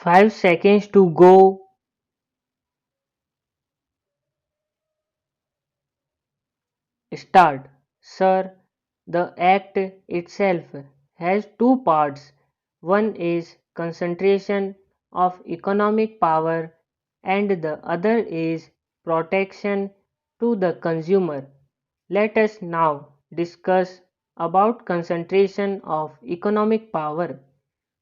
5 seconds to go. Start. Sir, the Act itself has two parts. One is concentration of economic power and the other is protection to the consumer. Let us now discuss about concentration of economic power.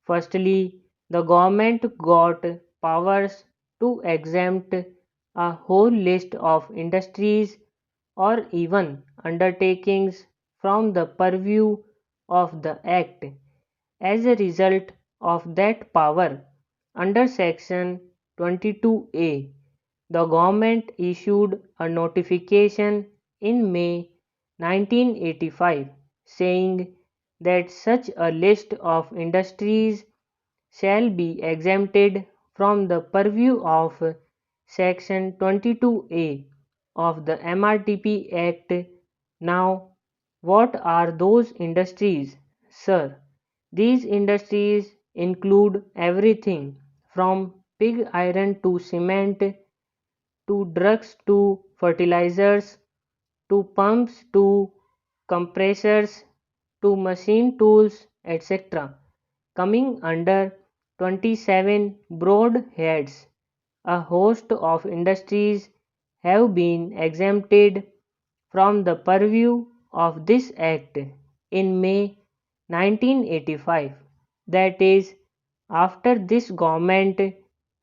Firstly, the government got powers to exempt a whole list of industries or even undertakings from the purview of the Act. As a result of that power, under Section 22A, the government issued a notification in May 1985 saying that such a list of industries shall be exempted from the purview of Section 22A of the MRTP Act. Now, what are those industries? Sir, these industries include everything from pig iron to cement to drugs to fertilizers to pumps to compressors to machine tools etc. coming under 27 broad heads. A host of industries have been exempted from the purview of this Act in May 1985, that is, after this government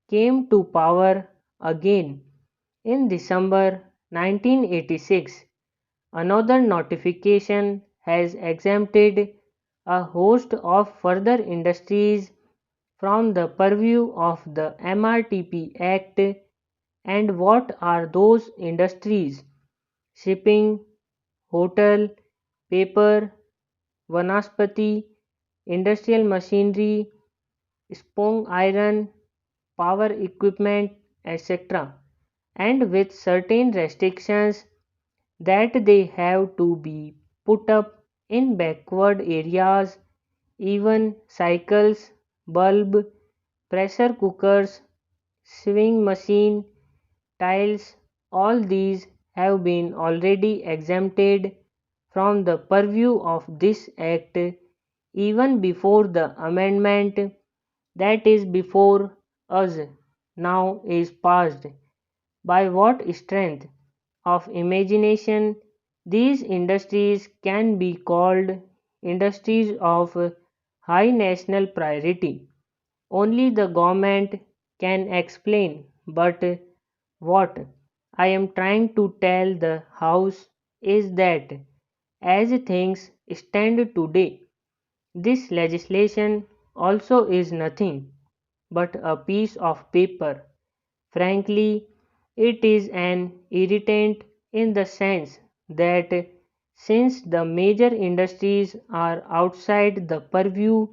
came to power again in December 1986. Another notification has exempted a host of further industries from the purview of the MRTP Act. And what are those industries? Shipping, hotel, paper, vanaspati, industrial machinery, spong iron, power equipment, etc. and with certain restrictions that they have to be put up in backward areas. Even cycles, bulb, pressure cookers, sewing machine, tiles, all these have been already exempted from the purview of this Act even before the amendment that is before us now is passed. By what strength of imagination these industries can be called industries of high national priority? Only the government can explain, but what I am trying to tell the House is that as things stand today, this legislation also is nothing but a piece of paper. Frankly, it is an irritant in the sense that since the major industries are outside the purview,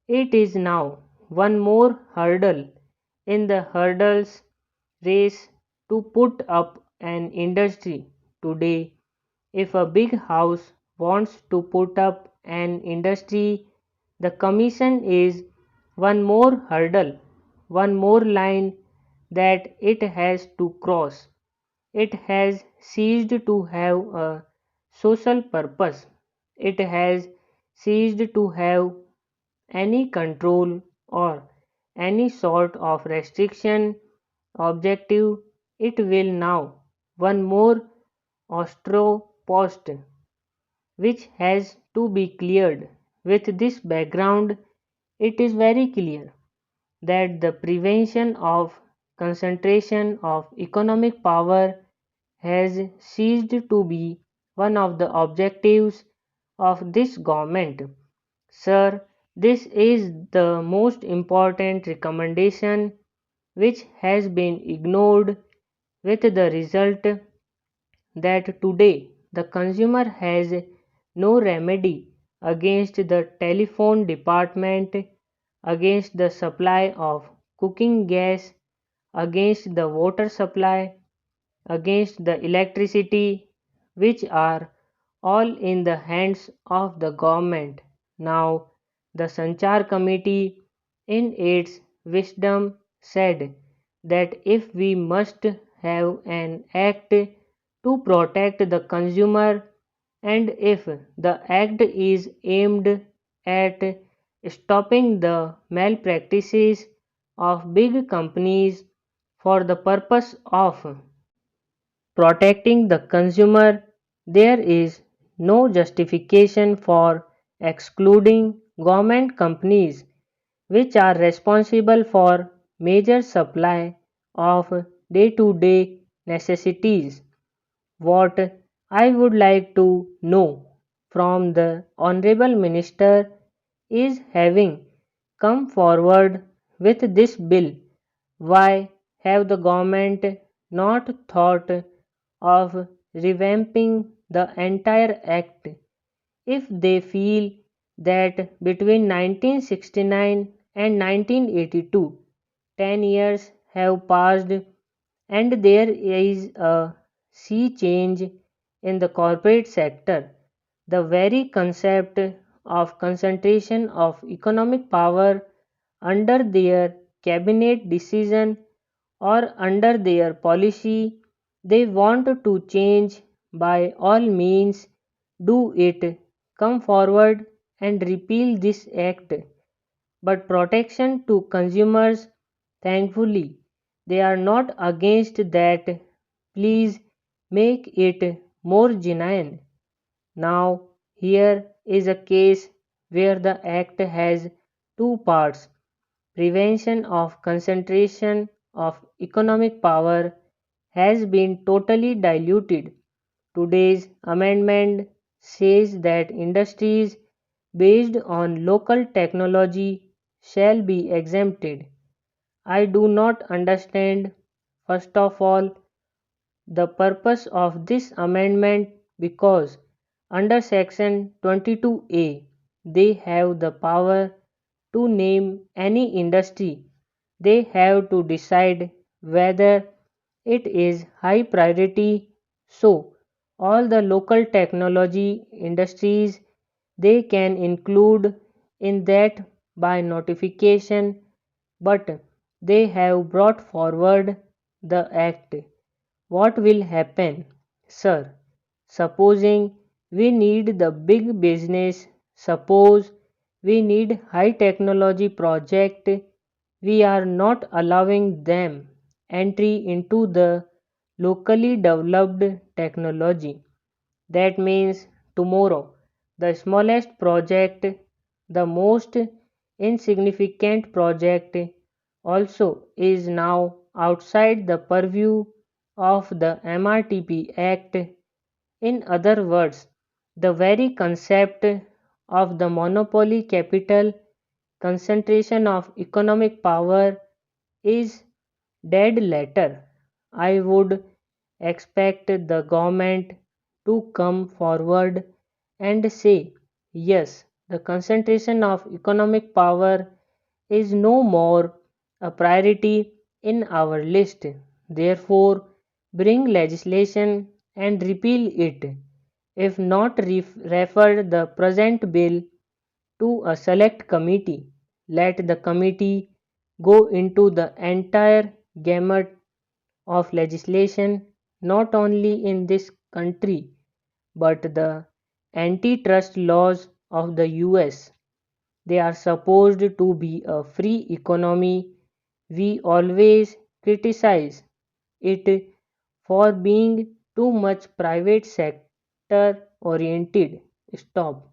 it is now one more hurdle in the hurdles race to put up an industry. Today, if a big house wants to put up an industry, the commission is one more hurdle, one more line that it has to cross. It has ceased to have a social purpose. It has ceased to have any control or any sort of restriction objective. It will now one more ostro post which has to be cleared. With this background, it is very clear that the prevention of concentration of economic power has ceased to be one of the objectives of this government. Sir, this is the most important recommendation which has been ignored, with the result that today the consumer has no remedy against the telephone department, against the supply of cooking gas, against the water supply, against the electricity, which are all in the hands of the government. Now, the Sanchar Committee, in its wisdom said that if we must have an act to protect the consumer, and if the act is aimed at stopping the malpractices of big companies for the purpose of protecting the consumer, there is no justification for excluding government companies which are responsible for major supply of day-to-day necessities. What I would like to know from the Honorable Minister is, having come forward with this bill, why have the government not thought of revamping the entire act? If they feel that between 1969 and 1982 10 years have passed and there is a sea change in the corporate sector, the very concept of concentration of economic power under their cabinet decision or under their policy they want to change, by all means do it. Come forward and repeal this act. But protection to consumers, thankfully, they are not against that. Please make it more genuine. Now, here is a case where the act has two parts: prevention of concentration of economic power has been totally diluted. Today's amendment says that industries based on local technology shall be exempted. I do not understand, first of all, the purpose of this amendment, because under section 22A they have the power to name any industry. They have to decide whether it is high priority. So all the local technology industries they can include in that by notification, but they have brought forward the act. What will happen, sir? Supposing we need the big business, suppose we need high technology project, we are not allowing them entry into the locally developed technology. That means tomorrow the smallest project, the most insignificant project also is now outside the purview of the MRTP Act. In other words, the very concept of the monopoly capital, concentration of economic power, is dead letter. I would expect the government to come forward and say, yes, the concentration of economic power is no more a priority in our list. Therefore, bring legislation and repeal it. If not, refer the present bill to a select committee. Let the committee go into the entire gamut of legislation, not only in this country but the antitrust laws of the US. They are supposed to be a free economy. We always criticize it for being too much private sector oriented. Stop.